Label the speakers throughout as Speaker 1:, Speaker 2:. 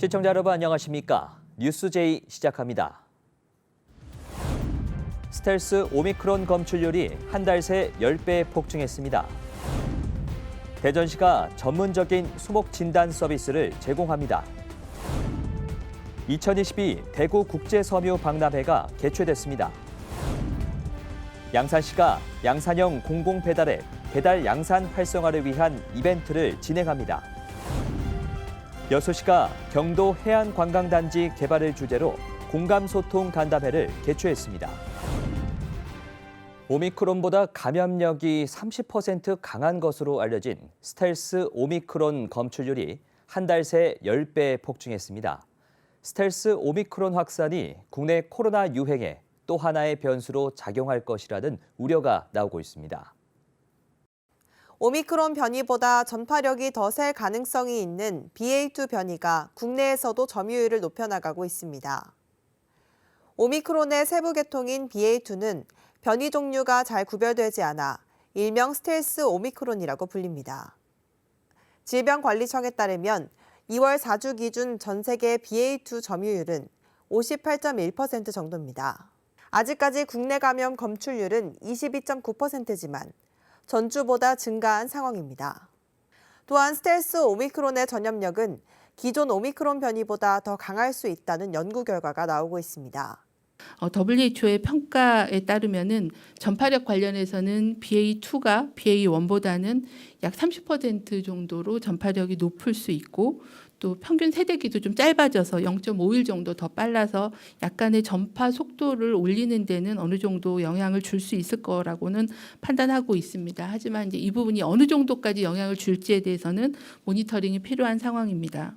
Speaker 1: 시청자 여러분 안녕하십니까? 뉴스제이 시작합니다. 스텔스 오미크론 검출률이 한 달 새 10배 폭증했습니다. 대전시가 전문적인 수목 진단 서비스를 제공합니다. 2022 대구 국제섬유 박람회가 개최됐습니다. 양산시가 양산형 공공배달앱 배달 양산 활성화를 위한 이벤트를 진행합니다. 여수시가 경도 해안관광단지 개발을 주제로 공감소통 간담회를 개최했습니다. 오미크론보다 감염력이 30% 강한 것으로 알려진 스텔스 오미크론 검출률이 한 달 새 10배 폭증했습니다. 스텔스 오미크론 확산이 국내 코로나 유행에 또 하나의 변수로 작용할 것이라는 우려가 나오고 있습니다.
Speaker 2: 오미크론 변이보다 전파력이 더 셀 가능성이 있는 BA2 변이가 국내에서도 점유율을 높여나가고 있습니다. 오미크론의 세부 계통인 BA2는 변이 종류가 잘 구별되지 않아 일명 스텔스 오미크론이라고 불립니다. 질병관리청에 따르면 2월 4주 기준 전 세계 BA2 점유율은 58.1% 정도입니다. 아직까지 국내 감염 검출률은 22.9%지만 전주보다 증가한 상황입니다. 또한 스텔스 오미크론의 전염력은 기존 오미크론 변이보다 더 강할 수 있다는 연구 결과가 나오고 있습니다.
Speaker 3: WHO의 평가에 따르면은 전파력 관련해서는 BA2가 BA1보다는 약 30% 정도로 전파력이 높을 수 있고 또 평균 세대기도 좀 짧아져서 0.5일 정도 더 빨라서 약간의 전파 속도를 올리는 데는 어느 정도 영향을 줄 수 있을 거라고는 판단하고 있습니다. 하지만 이제 이 부분이 어느 정도까지 영향을 줄지에 대해서는 모니터링이 필요한 상황입니다.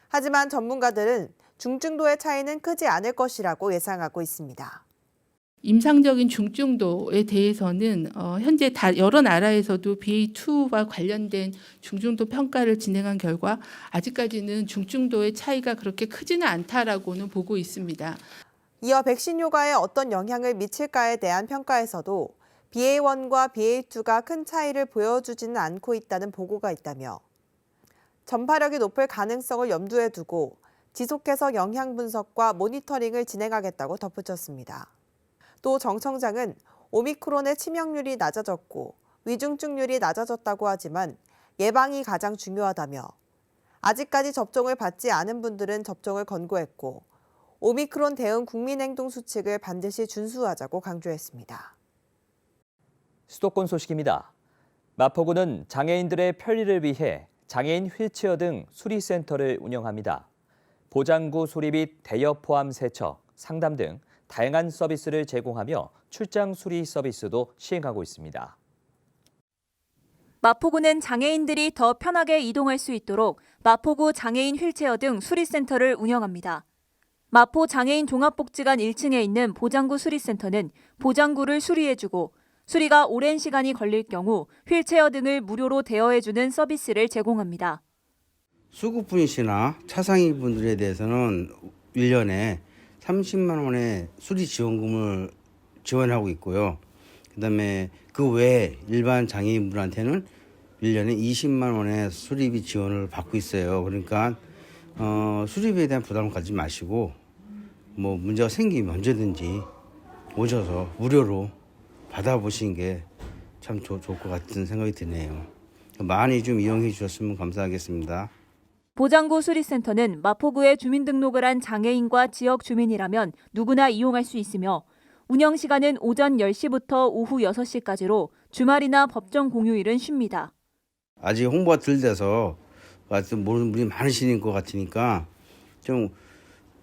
Speaker 2: 하지만 전문가들은 중증도의 차이는 크지 않을 것이라고 예상하고 있습니다.
Speaker 3: 임상적인 중증도에 대해서는 현재 여러 나라에서도 BA2와 관련된 중증도 평가를 진행한 결과 아직까지는 중증도의 차이가 그렇게 크지는 않다라고는 보고 있습니다.
Speaker 2: 이어 백신 효과에 어떤 영향을 미칠까에 대한 평가에서도 BA1과 BA2가 큰 차이를 보여주지는 않고 있다는 보고가 있다며 전파력이 높을 가능성을 염두에 두고 지속해서 영향 분석과 모니터링을 진행하겠다고 덧붙였습니다. 또 정 청장은 오미크론의 치명률이 낮아졌고 위중증률이 낮아졌다고 하지만 예방이 가장 중요하다며 아직까지 접종을 받지 않은 분들은 접종을 권고했고 오미크론 대응 국민행동수칙을 반드시 준수하자고 강조했습니다.
Speaker 1: 수도권 소식입니다. 마포구는 장애인들의 편리를 위해 장애인 휠체어 등 수리센터를 운영합니다. 보장구 수리 및 대여 포함 세척, 상담 등 다양한 서비스를 제공하며 출장 수리 서비스도 시행하고 있습니다.
Speaker 4: 마포구는 장애인들이 더 편하게 이동할 수 있도록 마포구 장애인 휠체어 등 수리센터를 운영합니다. 마포 장애인 종합복지관 1층에 있는 보장구 수리센터는 보장구를 수리해주고 수리가 오랜 시간이 걸릴 경우 휠체어 등을 무료로 대여해주는 서비스를 제공합니다.
Speaker 5: 수급분이시나 차상위 분들에 대해서는 1년에 30만 원의 수리 지원금을 지원하고 있고요. 그다음에 그 외에 일반 장애인분한테는 1년에 20만 원의 수리비 지원을 받고 있어요. 그러니까 수리비에 대한 부담을 갖지 마시고 뭐 문제가 생기면 언제든지 오셔서 무료로 받아보시는 게 참 좋을 것 같은 생각이 드네요. 많이 좀 이용해 주셨으면 감사하겠습니다.
Speaker 4: 보장구 수리센터는 마포구에 주민등록을 한 장애인과 지역 주민이라면 누구나 이용할 수 있으며 운영 시간은 오전 10시부터 오후 6시까지로 주말이나 법정 공휴일은 쉽니다.
Speaker 5: 아직 홍보가 덜 돼서 모르는 분이 많으신 것 같으니까 좀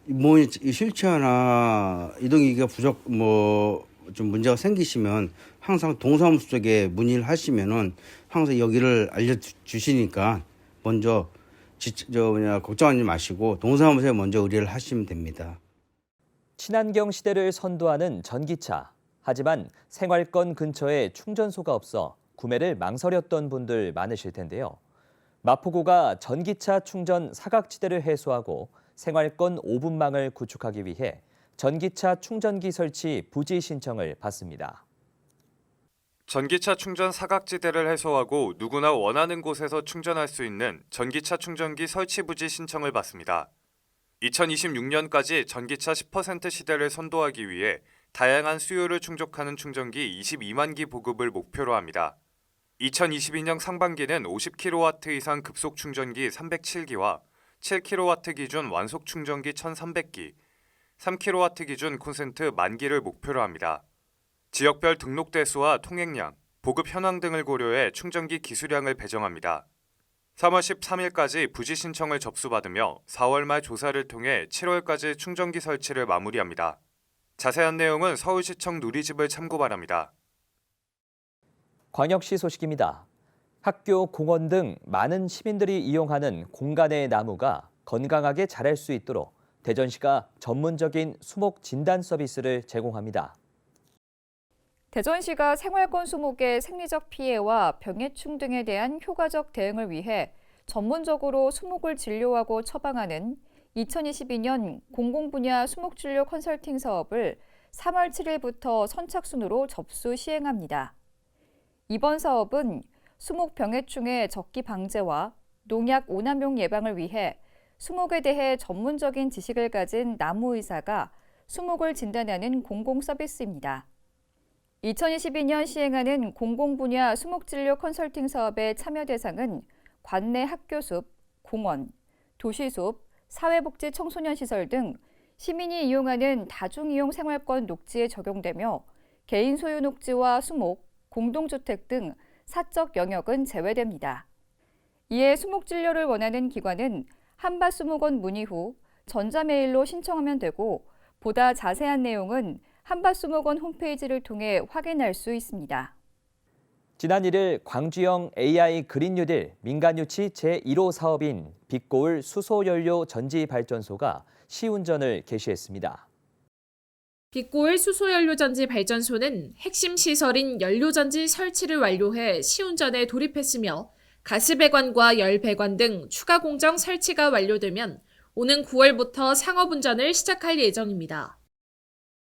Speaker 5: 휠체어나 이동기기가 좀 문제가 생기시면 항상 동사무소 쪽에 문의를 하시면은 항상 여기를 알려주시니까 먼저 걱정하지 마시고 동사무소에 먼저 의뢰를 하시면 됩니다.
Speaker 1: 친환경 시대를 선도하는 전기차. 하지만 생활권 근처에 충전소가 없어 구매를 망설였던 분들 많으실 텐데요. 마포구가 전기차 충전 사각지대를 해소하고 생활권 5분망을 구축하기 위해 전기차 충전기 설치 부지 신청을 받습니다.
Speaker 6: 전기차 충전 사각지대를 해소하고 누구나 원하는 곳에서 충전할 수 있는 전기차 충전기 설치 부지 신청을 받습니다. 2026년까지 전기차 10% 시대를 선도하기 위해 다양한 수요를 충족하는 충전기 22만 기 보급을 목표로 합니다. 2022년 상반기는 50kW 이상 급속 충전기 307기와 7kW 기준 완속 충전기 1,300기, 3kW 기준 콘센트 10,000기를 목표로 합니다. 지역별 등록 대수와 통행량, 보급 현황 등을 고려해 충전기 기수량을 배정합니다. 3월 13일까지 부지 신청을 접수받으며 4월 말 조사를 통해 7월까지 충전기 설치를 마무리합니다. 자세한 내용은 서울시청 누리집을 참고 바랍니다.
Speaker 1: 광역시 소식입니다. 학교, 공원 등 많은 시민들이 이용하는 공간의 나무가 건강하게 자랄 수 있도록 대전시가 전문적인 수목 진단 서비스를 제공합니다.
Speaker 7: 대전시가 생활권 수목의 생리적 피해와 병해충 등에 대한 효과적 대응을 위해 전문적으로 수목을 진료하고 처방하는 2022년 공공분야 수목진료 컨설팅 사업을 3월 7일부터 선착순으로 접수 시행합니다. 이번 사업은 수목 병해충의 적기 방제와 농약 오남용 예방을 위해 수목에 대해 전문적인 지식을 가진 나무의사가 수목을 진단하는 공공 서비스입니다. 2022년 시행하는 공공분야 수목진료 컨설팅 사업의 참여 대상은 관내 학교숲, 공원, 도시숲, 사회복지 청소년시설 등 시민이 이용하는 다중이용 생활권 녹지에 적용되며 개인 소유 녹지와 수목, 공동주택 등 사적 영역은 제외됩니다. 이에 수목진료를 원하는 기관은 한밭수목원 문의 후 전자메일로 신청하면 되고 보다 자세한 내용은 한밭수목원 홈페이지를 통해 확인할 수 있습니다.
Speaker 1: 지난 1일 광주형 AI 그린뉴딜 민간유치 제1호 사업인 빛고을 수소연료 전지발전소가 시운전을 개시했습니다.
Speaker 8: 빛고을 수소연료전지 발전소는 핵심 시설인 연료전지 설치를 완료해 시운전에 돌입했으며 가스배관과 열배관 등 추가 공정 설치가 완료되면 오는 9월부터 상업운전을 시작할 예정입니다.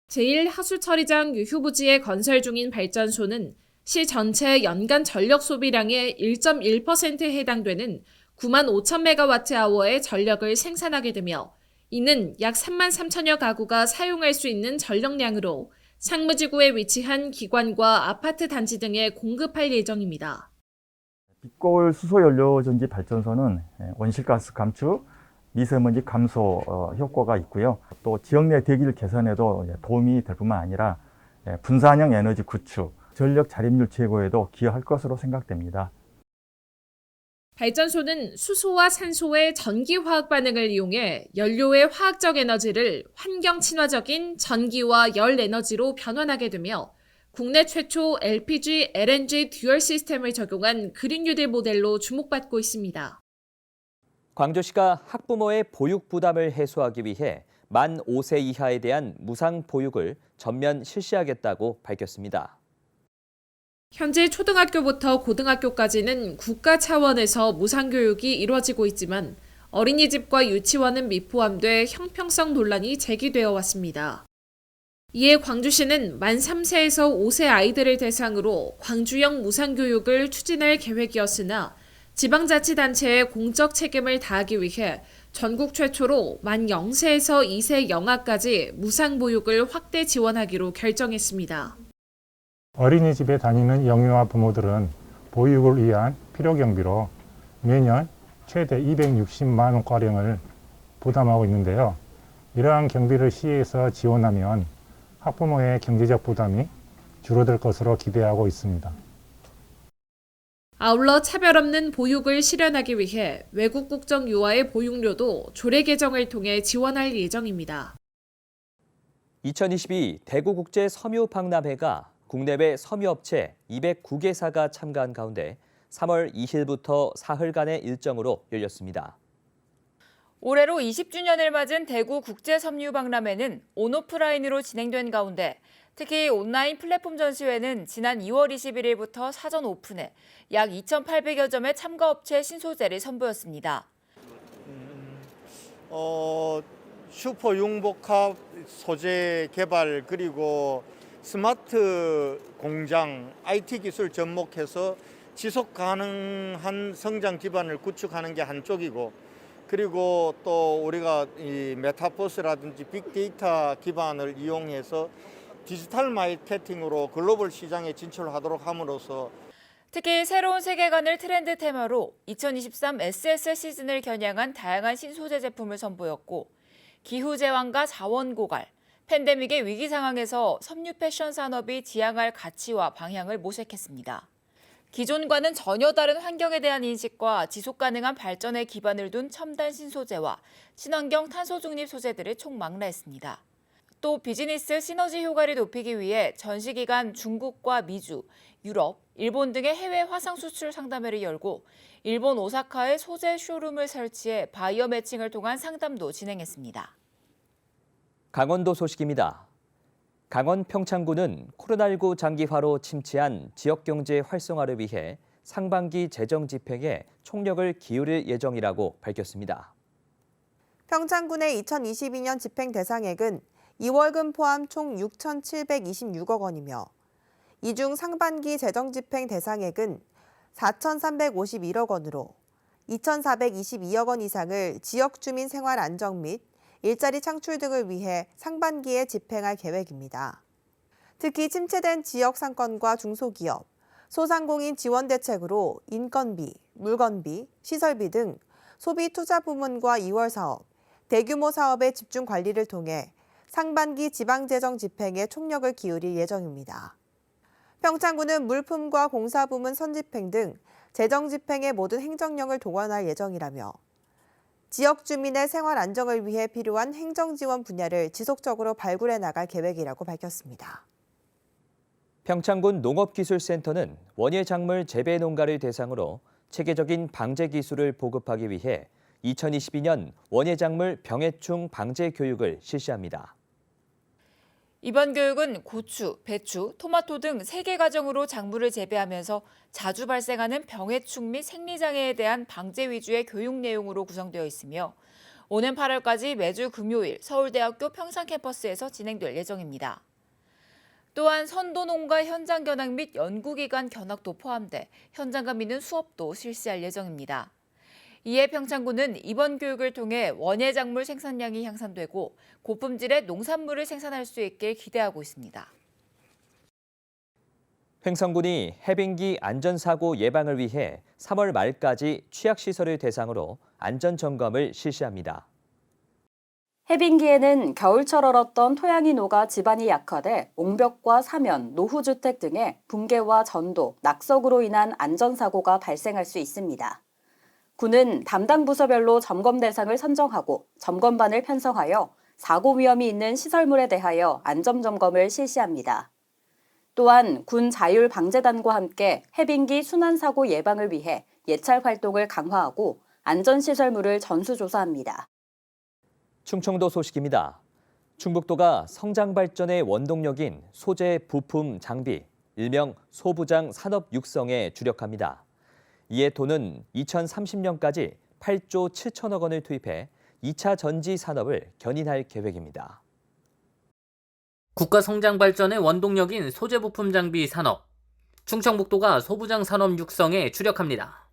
Speaker 8: 제1하수처리장 유휴부지에 건설 중인 발전소는 시 전체 연간 전력 소비량의 1.1%에 해당되는 9만 5천 메가와트아워의 전력을 생산하게 되며 이는 약 3만 3천여 가구가 사용할 수 있는 전력량으로 상무지구에 위치한 기관과 아파트 단지 등에 공급할 예정입니다.
Speaker 9: 빛고을 수소연료전지 발전소는 온실가스 감축, 미세먼지 감소 효과가 있고요. 또 지역 내 대기질 개선에도 도움이 될 뿐만 아니라 분산형 에너지 구축, 전력 자립률 제고에도 기여할 것으로 생각됩니다.
Speaker 8: 발전소는 수소와 산소의 전기화학 반응을 이용해 연료의 화학적 에너지를 환경 친화적인 전기와 열 에너지로 변환하게 되며 국내 최초 LPG, LNG 듀얼 시스템을 적용한 그린뉴딜 모델로 주목받고 있습니다.
Speaker 1: 광주시가 학부모의 보육 부담을 해소하기 위해 만 5세 이하에 대한 무상 보육을 전면 실시하겠다고 밝혔습니다.
Speaker 8: 현재 초등학교부터 고등학교까지는 국가 차원에서 무상교육이 이루어지고 있지만 어린이집과 유치원은 미포함돼 형평성 논란이 제기되어 왔습니다. 이에 광주시는 만 3세에서 5세 아이들을 대상으로 광주형 무상교육을 추진할 계획이었으나 지방자치단체의 공적 책임을 다하기 위해 전국 최초로 만 0세에서 2세 영아까지 무상보육을 확대 지원하기로 결정했습니다.
Speaker 10: 어린이집에 다니는 영유아 부모들은 보육을 위한 필요 경비로 매년 최대 260만 원가량을 부담하고 있는데요. 이러한 경비를 시에서 지원하면 학부모의 경제적 부담이 줄어들 것으로 기대하고 있습니다.
Speaker 8: 아울러 차별 없는 보육을 실현하기 위해 외국 국적 유아의 보육료도 조례 개정을 통해 지원할 예정입니다.
Speaker 1: 2022 대구국제 섬유박람회가 국내외 섬유업체 209개사가 참가한 가운데 3월 2일부터 사흘간의 일정으로 열렸습니다.
Speaker 11: 올해로 20주년을 맞은 대구 국제섬유박람회는 온오프라인으로 진행된 가운데 특히 온라인 플랫폼 전시회는 지난 2월 21일부터 사전 오픈해 약 2,800여 점의 참가업체 신소재를 선보였습니다.
Speaker 12: 슈퍼 융복합 소재 개발 그리고 스마트 공장, IT 기술 접목해서 지속 가능한 성장 기반을 구축하는 게 한쪽이고 그리고 또 우리가 이 메타버스라든지 빅데이터 기반을 이용해서 디지털 마케팅으로 글로벌 시장에 진출하도록 함으로써
Speaker 11: 특히 새로운 세계관을 트렌드 테마로 2023 SSL 시즌을 겨냥한 다양한 신소재 제품을 선보였고 기후재앙과 자원 고갈, 팬데믹의 위기 상황에서 섬유 패션 산업이 지향할 가치와 방향을 모색했습니다. 기존과는 전혀 다른 환경에 대한 인식과 지속 가능한 발전에 기반을 둔 첨단 신소재와 친환경 탄소 중립 소재들을 총망라했습니다. 또 비즈니스 시너지 효과를 높이기 위해 전시 기간 중국과 미주, 유럽, 일본 등의 해외 화상 수출 상담회를 열고 일본 오사카에 소재 쇼룸을 설치해 바이어 매칭을 통한 상담도 진행했습니다.
Speaker 1: 강원도 소식입니다. 강원 평창군은 코로나19 장기화로 침체한 지역경제 활성화를 위해 상반기 재정 집행에 총력을 기울일 예정이라고 밝혔습니다.
Speaker 2: 평창군의 2022년 집행 대상액은 2월금 포함 총 6,726억 원이며 이 중 상반기 재정 집행 대상액은 4,351억 원으로 2,422억 원 이상을 지역 주민 생활 안정 및 일자리 창출 등을 위해 상반기에 집행할 계획입니다. 특히 침체된 지역 상권과 중소기업, 소상공인 지원 대책으로 인건비, 물건비, 시설비 등 소비 투자 부문과 2월 사업, 대규모 사업의 집중 관리를 통해 상반기 지방재정 집행에 총력을 기울일 예정입니다. 평창군은 물품과 공사부문 선집행 등 재정 집행의 모든 행정력을 동원할 예정이라며 지역 주민의 생활 안정을 위해 필요한 행정 지원 분야를 지속적으로 발굴해 나갈 계획이라고 밝혔습니다.
Speaker 1: 평창군 농업기술센터는 원예작물 재배 농가를 대상으로 체계적인 방제 기술을 보급하기 위해 2022년 원예작물 병해충 방제 교육을 실시합니다.
Speaker 11: 이번 교육은 고추, 배추, 토마토 등 3개 가정으로 작물을 재배하면서 자주 발생하는 병해충 및 생리장애에 대한 방제 위주의 교육 내용으로 구성되어 있으며 오는 8월까지 매주 금요일 서울대학교 평창 캠퍼스에서 진행될 예정입니다. 또한 선도 농가 현장 견학 및 연구기관 견학도 포함돼 현장감 있는 수업도 실시할 예정입니다. 이에 평창군은 이번 교육을 통해 원예작물 생산량이 향상되고 고품질의 농산물을 생산할 수 있길 기대하고 있습니다.
Speaker 1: 횡성군이 해빙기 안전사고 예방을 위해 3월 말까지 취약시설을 대상으로 안전점검을 실시합니다.
Speaker 13: 해빙기에는 겨울철 얼었던 토양이 녹아 지반이 약화돼 옹벽과 사면, 노후주택 등의 붕괴와 전도, 낙석으로 인한 안전사고가 발생할 수 있습니다. 군은 담당 부서별로 점검 대상을 선정하고 점검반을 편성하여 사고 위험이 있는 시설물에 대하여 안전점검을 실시합니다. 또한 군 자율방재단과 함께 해빙기 순환사고 예방을 위해 예찰 활동을 강화하고 안전시설물을 전수조사합니다.
Speaker 1: 충청도 소식입니다. 충북도가 성장 발전의 원동력인 소재, 부품, 장비, 일명 소부장 산업 육성에 주력합니다. 이에 도는 2030년까지 8조 7천억 원을 투입해 2차 전지 산업을 견인할 계획입니다.
Speaker 14: 국가 성장 발전의 원동력인 소재 부품 장비 산업, 충청북도가 소부장 산업 육성에 주력합니다.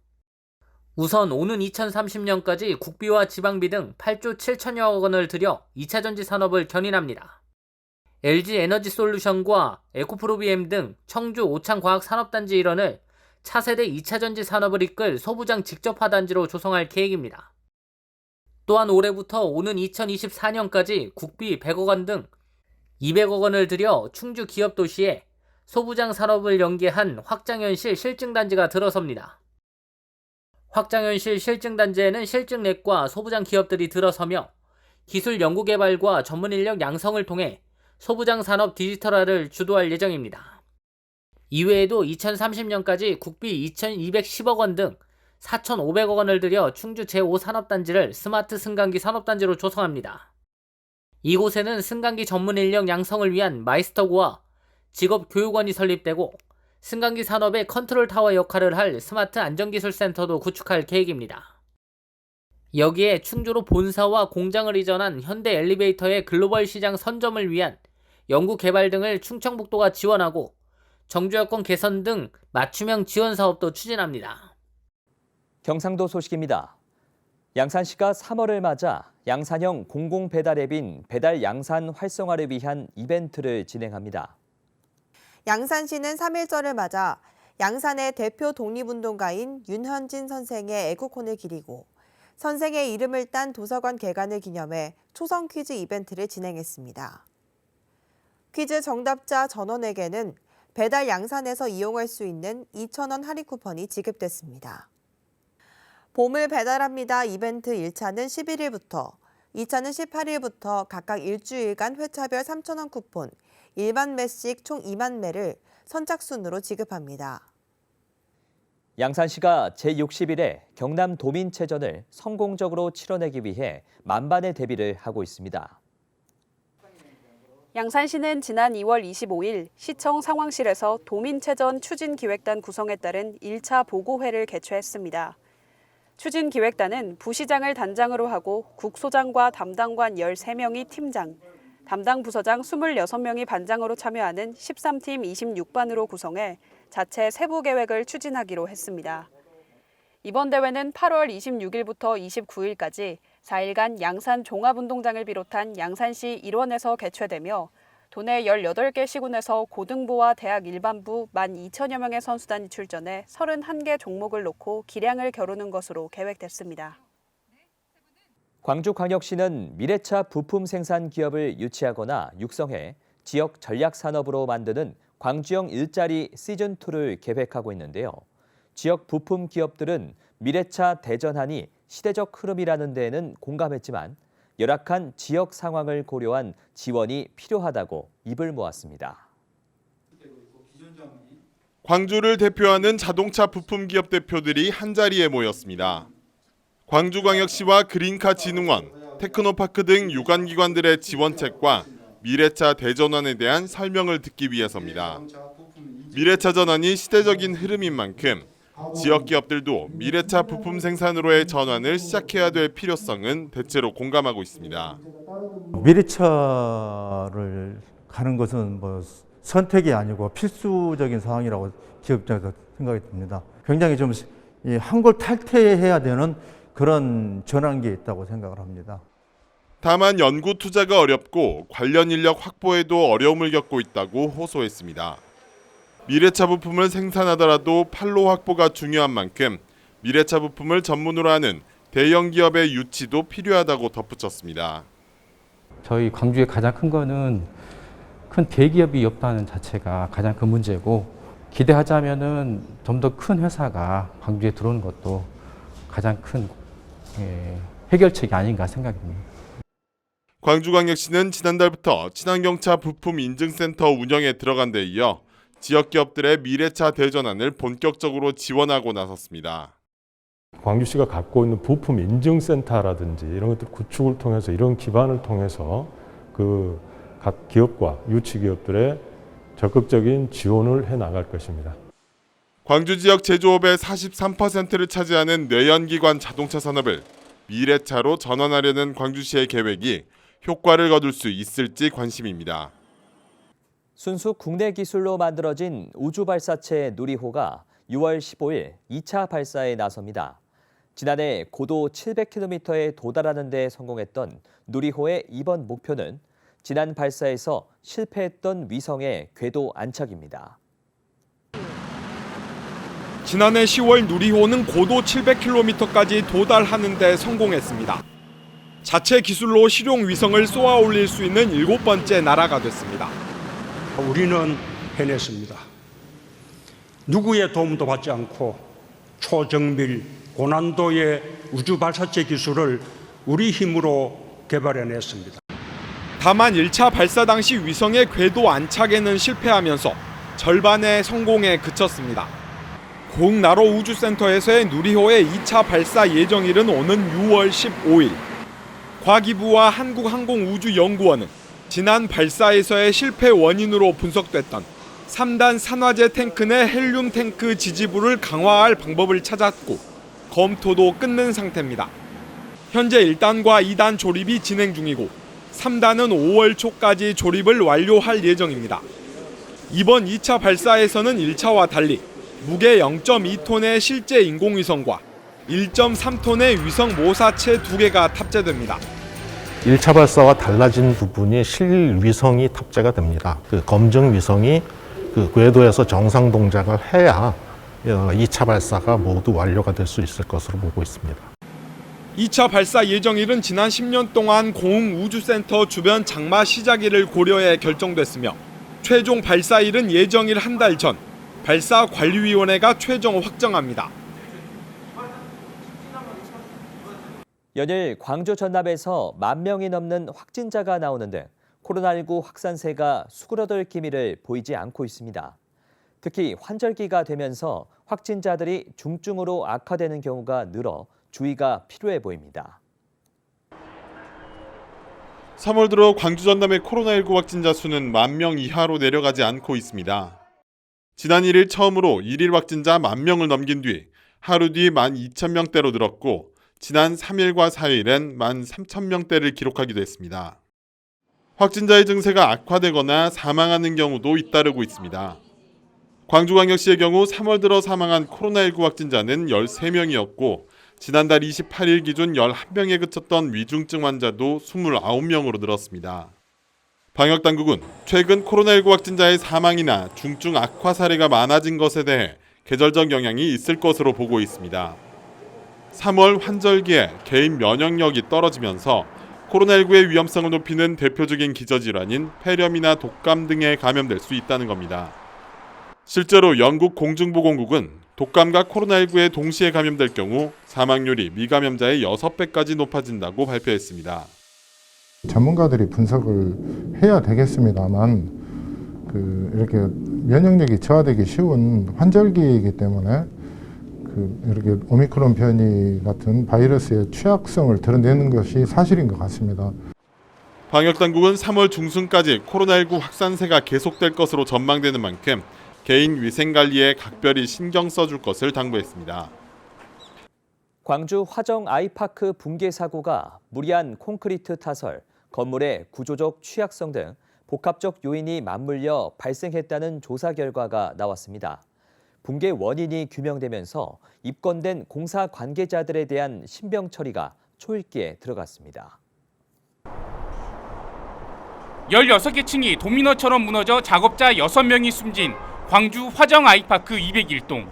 Speaker 14: 우선 오는 2030년까지 국비와 지방비 등 8조 7천여억 원을 들여 2차 전지 산업을 견인합니다. LG 에너지솔루션과 에코프로비엠 등 청주 오창과학산업단지 일원을 차세대 2차 전지 산업을 이끌 소부장 직접화 단지로 조성할 계획입니다. 또한 올해부터 오는 2024년까지 국비 100억 원 등 200억 원을 들여 충주 기업 도시에 소부장 산업을 연계한 확장현실 실증단지가 들어섭니다. 확장현실 실증단지에는 실증랩과 소부장 기업들이 들어서며 기술 연구개발과 전문인력 양성을 통해 소부장 산업 디지털화를 주도할 예정입니다. 이외에도 2030년까지 국비 2,210억 원 등 4,500억 원을 들여 충주 제5산업단지를 스마트 승강기 산업단지로 조성합니다. 이곳에는 승강기 전문 인력 양성을 위한 마이스터고와 직업교육원이 설립되고 승강기 산업의 컨트롤 타워 역할을 할 스마트 안전기술센터도 구축할 계획입니다. 여기에 충주로 본사와 공장을 이전한 현대 엘리베이터의 글로벌 시장 선점을 위한 연구 개발 등을 충청북도가 지원하고 정주 여건 개선 등 맞춤형 지원 사업도 추진합니다.
Speaker 1: 경상도 소식입니다. 양산시가 3월을 맞아 양산형 공공배달앱인 배달 양산 활성화를 위한 이벤트를 진행합니다.
Speaker 2: 양산시는 3.1절을 맞아 양산의 대표 독립운동가인 윤현진 선생의 애국혼을 기리고 선생의 이름을 딴 도서관 개관을 기념해 초성 퀴즈 이벤트를 진행했습니다. 퀴즈 정답자 전원에게는 배달 양산에서 이용할 수 있는 2,000원 할인 쿠폰이 지급됐습니다. 봄을 배달합니다 이벤트 1차는 11일부터, 2차는 18일부터 각각 일주일간 회차별 3,000원 쿠폰, 일반 매씩 총 2만 매를 선착순으로 지급합니다.
Speaker 1: 양산시가 제60일에 경남 도민체전을 성공적으로 치러내기 위해 만반의 대비를 하고 있습니다.
Speaker 13: 양산시는 지난 2월 25일 시청 상황실에서 도민체전 추진기획단 구성에 따른 1차 보고회를 개최했습니다. 추진기획단은 부시장을 단장으로 하고 국소장과 담당관 13명이 팀장, 담당 부서장 26명이 반장으로 참여하는 13팀 26반으로 구성해 자체 세부 계획을 추진하기로 했습니다. 이번 대회는 8월 26일부터 29일까지 4일간 양산 종합운동장을 비롯한 양산시 일원에서 개최되며 도내 18개 시군에서 고등부와 대학 일반부 12,000여 명의 선수단이 출전해 31개 종목을 놓고 기량을 겨루는 것으로 계획됐습니다.
Speaker 1: 광주광역시는 미래차 부품 생산 기업을 유치하거나 육성해 지역 전략 산업으로 만드는 광주형 일자리 시즌2를 계획하고 있는데요. 지역 부품 기업들은 미래차 대전환이 시대적 흐름이라는 데에는 공감했지만 열악한 지역 상황을 고려한 지원이 필요하다고 입을 모았습니다.
Speaker 15: 광주를 대표하는 자동차 부품 기업 대표들이 한자리에 모였습니다. 광주광역시와 그린카진흥원, 테크노파크 등 유관기관들의 지원책과 미래차 대전환에 대한 설명을 듣기 위해서입니다. 미래차 전환이 시대적인 흐름인 만큼 지역 기업들도 미래차 부품 생산으로의 전환을 시작해야 될 필요성은 대체로 공감하고 있습니다.
Speaker 16: 미래차를 가는 것은 선택이 아니고 필수적인 상황이라고 기업 입장에서 생각이 듭니다. 굉장히 좀 한골 탈퇴해야 되는 그런 전환기에 있다고 생각을 합니다.
Speaker 15: 다만 연구 투자가 어렵고 관련 인력 확보에도 어려움을 겪고 있다고 호소했습니다. 미래차 부품을 생산하더라도 판로 확보가 중요한 만큼 미래차 부품을 전문으로 하는 대형 기업의 유치도 필요하다고 덧붙였습니다.
Speaker 17: 저희 광주의 가장 큰 거는 큰 대기업이 없다는 자체가 가장 큰 문제고, 기대하자면은 좀 더 큰 회사가 광주에 들어오는 것도 가장 큰 해결책이 아닌가 생각합니다.
Speaker 15: 광주광역시는 지난달부터 친환경차 부품 인증센터 운영에 들어간 데 이어 지역 기업들의 미래차 대전환을 본격적으로 지원하고 나섰습니다.
Speaker 10: 광주시가 갖고 있는 부품 인증센터라든지 이런 것들 구축을 통해서, 이런 기반을 통해서 그 각 기업과 유치 기업들의 적극적인 지원을 해 나갈 것입니다.
Speaker 15: 광주 지역 제조업의 43%를 차지하는 내연기관 자동차 산업을 미래차로 전환하려는 광주시의 계획이 효과를 거둘 수 있을지 관심입니다.
Speaker 1: 순수 국내 기술로 만들어진 우주발사체 누리호가 6월 15일 2차 발사에 나섭니다. 지난해 고도 700km에 도달하는 데 성공했던 누리호의 이번 목표는 지난 발사에서 실패했던 위성의 궤도 안착입니다.
Speaker 18: 지난해 10월 누리호는 고도 700km까지 도달하는 데 성공했습니다. 자체 기술로 실용 위성을 쏘아 올릴 수 있는 7번째 나라가 됐습니다.
Speaker 19: 우리는 해냈습니다. 누구의 도움도 받지 않고 초정밀, 고난도의 우주 발사체 기술을 우리 힘으로 개발해냈습니다.
Speaker 18: 다만 1차 발사 당시 위성의 궤도 안착에는 실패하면서 절반의 성공에 그쳤습니다. 공나로 우주센터에서의 누리호의 2차 발사 예정일은 오는 6월 15일. 과기부와 한국항공우주연구원은 지난 발사에서의 실패 원인으로 분석됐던 3단 산화제 탱크 내 헬륨 탱크 지지부를 강화할 방법을 찾았고 검토도 끝낸 상태입니다. 현재 1단과 2단 조립이 진행 중이고 3단은 5월 초까지 조립을 완료할 예정입니다. 이번 2차 발사에서는 1차와 달리 무게 0.2톤의 실제 인공위성과 1.3톤의 위성 모사체 2개가 탑재됩니다.
Speaker 20: 1차 발사와 달라진 부분이 실위성이 탑재가 됩니다. 그 검증 위성이 그 궤도에서 정상 동작을 해야 2차 발사가 모두 완료가 될 수 있을 것으로 보고 있습니다.
Speaker 18: 2차 발사 예정일은 지난 10년 동안 공우주센터 주변 장마 시작일을 고려해 결정됐으며 최종 발사일은 예정일 한 달 전 발사관리위원회가 최종 확정합니다.
Speaker 1: 연일 광주 전남에서 10,000명이 넘는 확진자가 나오는 등 코로나19 확산세가 수그러들 기미를 보이지 않고 있습니다. 특히 환절기가 되면서 확진자들이 중증으로 악화되는 경우가 늘어 주의가 필요해 보입니다.
Speaker 15: 3월 들어 광주 전남의 코로나19 확진자 수는 10,000명 이하로 내려가지 않고 있습니다. 지난 1일 처음으로 1일 확진자 10,000명을 넘긴 뒤 하루 뒤 12,000명대로 늘었고 지난 3일과 4일엔 13,000명대를 기록하기도 했습니다. 확진자의 증세가 악화되거나 사망하는 경우도 잇따르고 있습니다. 광주광역시의 경우 3월 들어 사망한 코로나19 확진자는 13명이었고 지난달 28일 기준 11명에 그쳤던 위중증 환자도 29명으로 늘었습니다. 방역당국은 최근 코로나19 확진자의 사망이나 중증 악화 사례가 많아진 것에 대해 계절적 영향이 있을 것으로 보고 있습니다. 3월 환절기에 개인 면역력이 떨어지면서 코로나19의 위험성을 높이는 대표적인 기저질환인 폐렴이나 독감 등에 감염될 수 있다는 겁니다. 실제로 영국 공중보건국은 독감과 코로나19에 동시에 감염될 경우 사망률이 미감염자의 6배까지 높아진다고 발표했습니다.
Speaker 21: 전문가들이 분석을 해야 되겠습니다만 이렇게 면역력이 저하되기 쉬운 환절기이기 때문에 이렇게 오미크론 변이 같은 바이러스의 취약성을 드러내는 것이 사실인 것 같습니다.
Speaker 15: 방역당국은 3월 중순까지 코로나19 확산세가 계속될 것으로 전망되는 만큼 개인 위생관리에 각별히 신경 써줄 것을 당부했습니다.
Speaker 1: 광주 화정 아이파크 붕괴 사고가 무리한 콘크리트 타설, 건물의 구조적 취약성 등 복합적 요인이 맞물려 발생했다는 조사 결과가 나왔습니다. 붕괴 원인이 규명되면서 입건된 공사 관계자들에 대한 신병 처리가 초읽기에 들어갔습니다.
Speaker 22: 16개 층이 도미노처럼 무너져 작업자 6명이 숨진 광주 화정 아이파크 201동.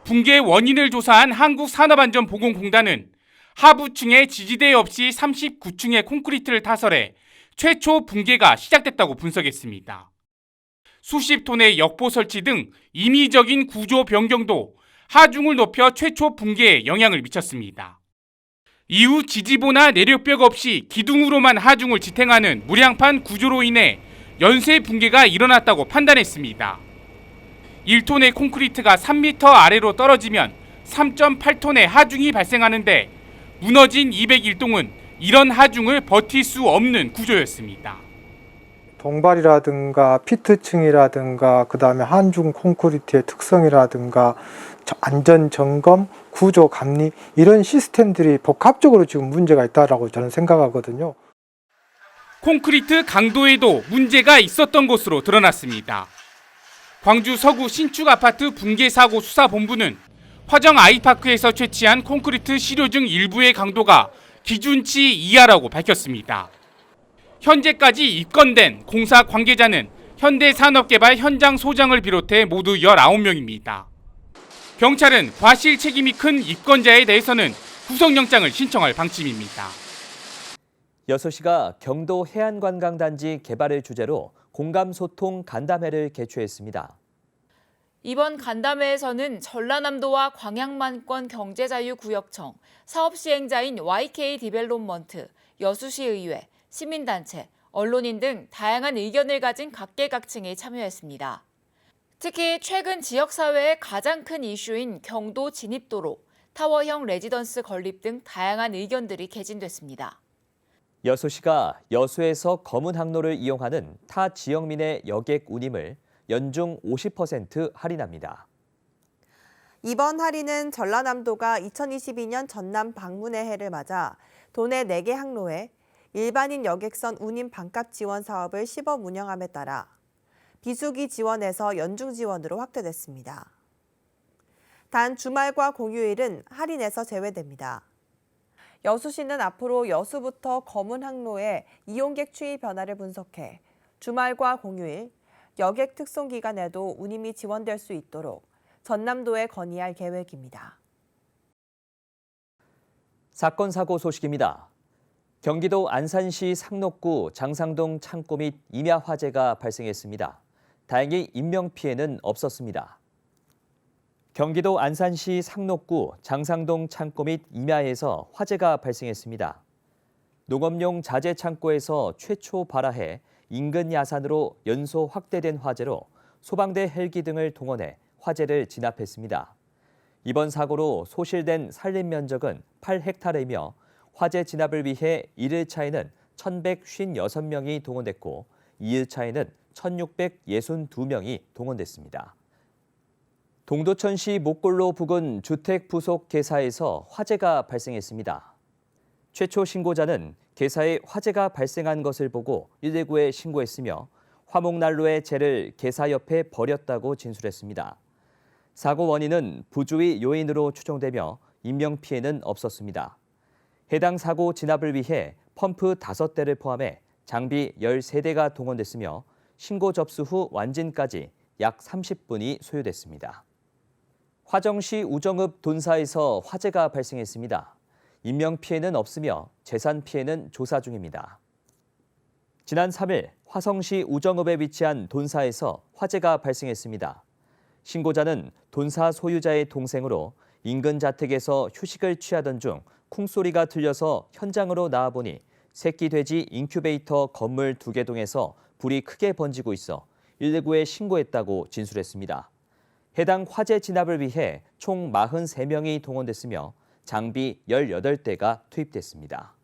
Speaker 22: 붕괴 원인을 조사한 한국산업안전보건공단은 하부층에 지지대 없이 39층의 콘크리트를 타설해 최초 붕괴가 시작됐다고 분석했습니다. 수십 톤의 역보 설치 등 임의적인 구조 변경도 하중을 높여 최초 붕괴에 영향을 미쳤습니다. 이후 지지보나 내력벽 없이 기둥으로만 하중을 지탱하는 무량판 구조로 인해 연쇄 붕괴가 일어났다고 판단했습니다. 1톤의 콘크리트가 3m 아래로 떨어지면 3.8톤의 하중이 발생하는데 무너진 201동은 이런 하중을 버틸 수 없는 구조였습니다.
Speaker 23: 동발이라든가 피트층이라든가 그다음에 한중 콘크리트의 특성이라든가 안전 점검, 구조 감리 이런 시스템들이 복합적으로 지금 문제가 있다라고 저는 생각하거든요.
Speaker 22: 콘크리트 강도에도 문제가 있었던 것으로 드러났습니다. 광주 서구 신축 아파트 붕괴 사고 수사본부는 화정 아이파크에서 채취한 콘크리트 시료 중 일부의 강도가 기준치 이하라고 밝혔습니다. 현재까지 입건된 공사 관계자는 현대산업개발 현장 소장을 비롯해 모두 19명입니다. 경찰은 과실 책임이 큰 입건자에 대해서는 구속영장을 신청할 방침입니다.
Speaker 1: 여수시가 경도 해안관광단지 개발을 주제로 공감소통 간담회를 개최했습니다.
Speaker 11: 이번 간담회에서는 전라남도와 광양만권 경제자유구역청, 사업시행자인 YK 디벨롭먼트, 여수시의회, 시민단체, 언론인 등 다양한 의견을 가진 각계각층이 참여했습니다. 특히 최근 지역사회의 가장 큰 이슈인 경도 진입도로, 타워형 레지던스 건립 등 다양한 의견들이 개진됐습니다.
Speaker 1: 여수시가 여수에서 검은 항로를 이용하는 타 지역민의 여객 운임을 연중 50% 할인합니다.
Speaker 2: 이번 할인은 전라남도가 2022년 전남 방문의 해를 맞아 도내 4개 항로에 일반인 여객선 운임 반값 지원 사업을 시범 운영함에 따라 비수기 지원에서 연중 지원으로 확대됐습니다. 단 주말과 공휴일은 할인에서 제외됩니다. 여수시는 앞으로 여수부터 검은 항로의 이용객 추이 변화를 분석해 주말과 공휴일, 여객 특송 기간에도 운임이 지원될 수 있도록 전남도에 건의할 계획입니다.
Speaker 1: 사건 사고 소식입니다. 경기도 안산시 상록구 장상동 창고 및 임야 화재가 발생했습니다. 다행히 인명피해는 없었습니다. 경기도 안산시 상록구 장상동 창고 및 임야에서 화재가 발생했습니다. 농업용 자재 창고에서 최초 발화해 인근 야산으로 연소 확대된 화재로 소방대 헬기 등을 동원해 화재를 진압했습니다. 이번 사고로 소실된 산림 면적은 8헥타르이며 화재 진압을 위해 1일차에는 1,156명이 동원됐고 2일차에는 1,662명이 동원됐습니다. 동두천시 목골로 부근 주택 부속 개사에서 화재가 발생했습니다. 최초 신고자는 개사에 화재가 발생한 것을 보고 119에 신고했으며 화목난로의 재를 개사 옆에 버렸다고 진술했습니다. 사고 원인은 부주의 요인으로 추정되며 인명피해는 없었습니다. 해당 사고 진압을 위해 펌프 5대를 포함해 장비 13대가 동원됐으며 신고 접수 후 완진까지 약 30분이 소요됐습니다. 화정시 우정읍 돈사에서 화재가 발생했습니다. 인명피해는 없으며 재산피해는 조사 중입니다. 지난 3일 화성시 우정읍에 위치한 돈사에서 화재가 발생했습니다. 신고자는 돈사 소유자의 동생으로 인근 자택에서 휴식을 취하던 중 쿵소리가 들려서 현장으로 나와보니 새끼 돼지 인큐베이터 건물 2개 동에서 불이 크게 번지고 있어 119에 신고했다고 진술했습니다. 해당 화재 진압을 위해 총 43명이 동원됐으며 장비 18대가 투입됐습니다.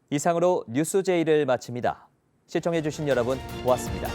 Speaker 1: 이상으로 뉴스제이를 마칩니다. 시청해주신 여러분 고맙습니다.